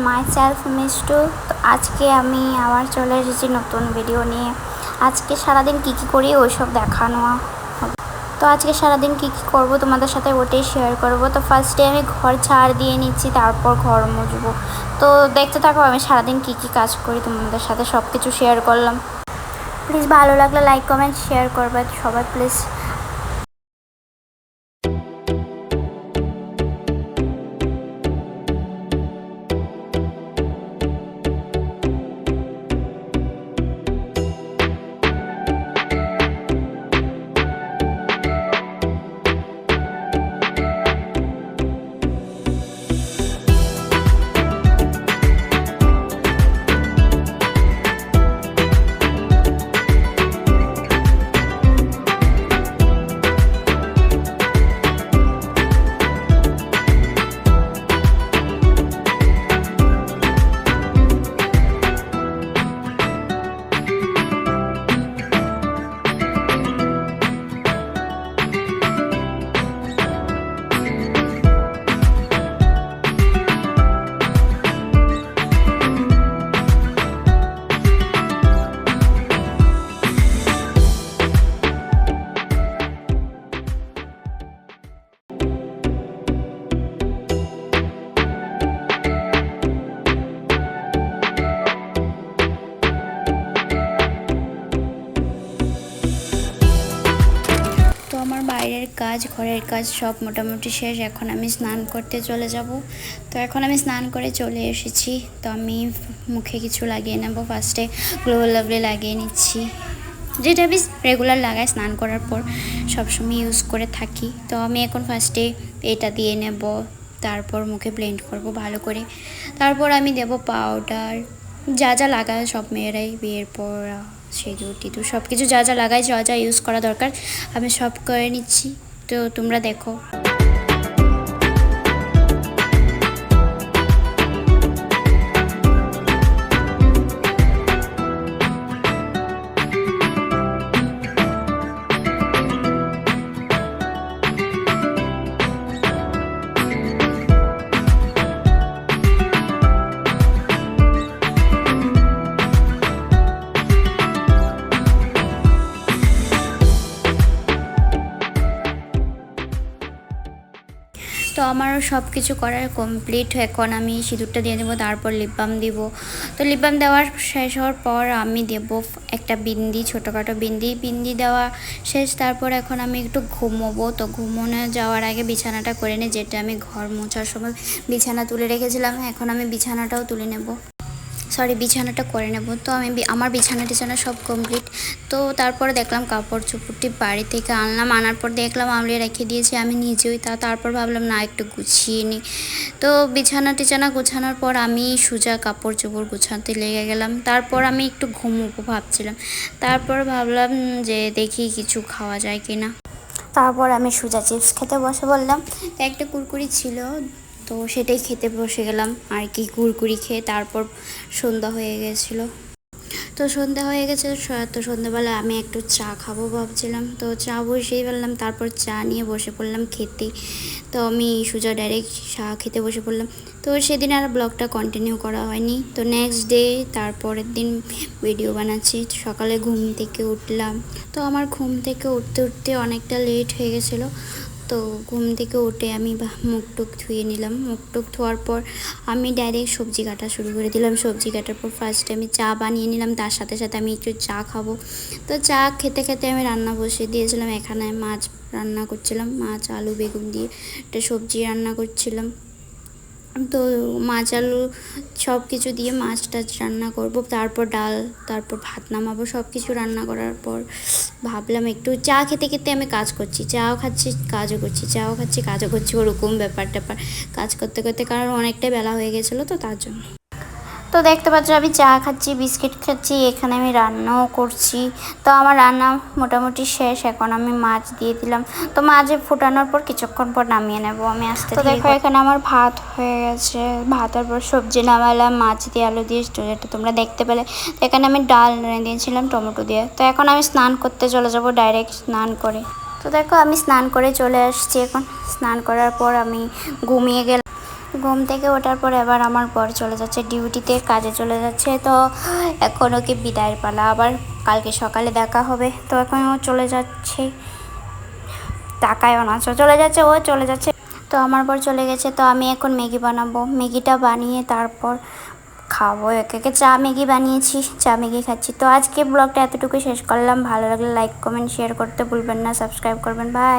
My self Mishtu. তো আজকে আমি আবার চলে এসেছি নতুন ভিডিও নিয়ে। আজকে সারাদিন কী কী করি ওইসব দেখানো হবে। তো আজকে সারাদিন কী কী করবো তোমাদের সাথে ওটাই শেয়ার করবো। তো ফার্স্টে আমি ঘর ঝাড় দিয়ে নিচ্ছি, তারপর ঘর মুছবো। তো দেখতে থাকো আমি সারাদিন কী কী কাজ করি, তোমাদের সাথে সব কিছু শেয়ার করলাম। প্লিজ ভালো লাগলে লাইক কমেন্ট শেয়ার করবে সবাই প্লিজ। আমার বাইরের কাজ ঘরের কাজ সব মোটামুটি শেষ। এখন আমি স্নান করতে চলে যাব। তো এখন আমি স্নান করে চলে এসেছি। তো আমি মুখে কিছু লাগিয়ে নেব। ফার্স্টে গ্লো লাভলি লাগিয়ে নিচ্ছি, যেটা আমি রেগুলার লাগাই স্নান করার পর, সবসময় ইউজ করে থাকি। তো আমি এখন ফার্স্টে এটা দিয়ে নেব, তারপর মুখে ব্লেন্ড করব ভালো করে। তারপর আমি দেব পাউডার, যা যা লাগায় সব মেয়েরাই বিয়ের পর সিঁদুর টিঁদুর সব কিছু যা যা লাগায়, যা যা ইউজ করা দরকার আমি সব করে নিচ্ছি। তো তোমরা দেখো। তো আমারও সব কিছু করার কমপ্লিট। এখন আমি সিঁদুরটা দিয়ে দেবো, তারপর লিপ বাম দিব। তো লিপ বাম দেওয়ার শেষ হওয়ার পর আমি দেব একটা বিন্দি, ছোটোখাটো বিন্দি দেওয়া শেষ। তারপর এখন আমি একটু ঘুমোবো। তো ঘুমোনো যাওয়ার আগে বিছানাটা করে নিই, যেটা আমি ঘর মোছার সময় বিছানা তুলে রেখেছিলাম। এখন আমি বিছানাটাও তুলে নেব, বিছানাটা করে নেব। তো আমি আমার বিছানা সব কমপ্লিট। তো তারপরে দেখলাম কাপড় চোপড়টি বাড়ি থেকে আনার পর দেখলাম আমলে রেখে দিয়েছি আমি নিজেই। তারপর ভাবলাম না একটু গুছিয়ে নিই। তো বিছানা গোছানোর পর আমি সোজা কাপড় চোপড় গোছাতে লেগে গেলাম। তারপর আমি একটু ঘুমোবো ভাবছিলাম। তারপর ভাবলাম যে দেখি কিছু খাওয়া যায় কিনা। তারপর আমি সোজা চিপস খেতে বসে বললাম। তো একটা কুরকুরি ছিল, তো সেটাই খেতে বসে গেলাম আর কি। কুরকুরি খেয়ে তারপর সন্ধ্যা হয়ে গেছিলো। তো সন্ধ্যাবেলা আমি একটু চা খাবো ভাবছিলাম। তো চা বসেই ফেললাম, তারপর চা নিয়ে বসে পড়লাম খেতে। তো আমি সোজা ডাইরেক্ট চা খেতে বসে পড়লাম। তো সেদিন আর ব্লগটা কন্টিনিউ করা হয়নি। তো নেক্সট ডে তারপরের দিন ভিডিও বানাচ্ছি। সকালে ঘুম থেকে উঠলাম। তো আমার ঘুম থেকে উঠতে অনেকটা লেট হয়ে গেছিলো। তো ঘুম থেকে উঠে আমি মুখ টুক ধুয়ে নিলাম। মুখ টুক ধোয়ার পর আমি ডাইরেক্ট সবজি কাটা শুরু করে দিলাম। সবজি কাটার পর ফার্স্টে আমি চা বানিয়ে নিলাম, তার সাথে সাথে আমি একটু চা খাবো। তো চা খেতে খেতে আমি রান্না বসিয়ে দিয়েছিলাম। এখানে মাছ রান্না করছিলাম, মাছ আলু বেগুন দিয়ে একটা সবজি রান্না করছিলাম। তো মাছ আলু সব কিছু দিয়ে মাছ টাছ রান্না করব, তারপর ডাল, তারপর ভাত নামাবো। সব কিছু রান্না করার পর ভাবলাম একটু চা খেতে খেতে আমি কাজ করছি, চাও খাচ্ছি কাজও করছি, চাও খাচ্ছি কাজও করছি, ওরকম ব্যাপার কাজ করতে করতে, কারণ অনেকটাই বেলা হয়ে গেছিলো তো তার জন্য। তো দেখতে পাচ্ছ আমি চা খাচ্ছি, বিস্কিট খাচ্ছি, এখানে আমি রান্নাও করছি। তো আমার রান্না মোটামুটি শেষ। এখন আমি মাছ দিয়ে দিলাম। তো মাছে ফুটানোর পর কিছুক্ষণ পর নামিয়ে নেব আমি আস্তে। তো দেখো এখানে আমার ভাত হয়ে গেছে। ভাতের পর সবজি নামালাম মাছ দিয়ে আলু দিয়ে, যেটা তোমরা দেখতে পেলে। তো এখানে আমি ডাল রেঁধে দিয়েছিলাম টমেটো দিয়ে। তো এখন আমি স্নান করতে চলে যাব ডাইরেক্ট স্নান করে। তো দেখো আমি স্নান করে চলে আসছি। এখন স্নান করার পর আমি ঘুমিয়ে গেলাম। ঘুম থেকে ওঠার পর এবার আমার বর চলে যাচ্ছে ডিউটিতে, কাজে চলে যাচ্ছে। তো এখন ওকে বিদায়ের পালা, আবার কালকে সকালে দেখা হবে। তো এখন ও চলে যাচ্ছে, তাকায়ও না, চলে যাচ্ছে, ও চলে যাচ্ছে। তো আমার বর চলে গেছে, তো আমি এখন ম্যাগি বানাবো। ম্যাগিটা বানিয়ে তারপর খাবো। একে চা ম্যাগি বানিয়েছি, চা ম্যাগি খাচ্ছি। তো আজকে ব্লগটা এতটুকু শেষ করলাম। ভালো লাগলে লাইক কমেন্ট শেয়ার করতে ভুলবেন না, সাবস্ক্রাইব করবেন। বাই।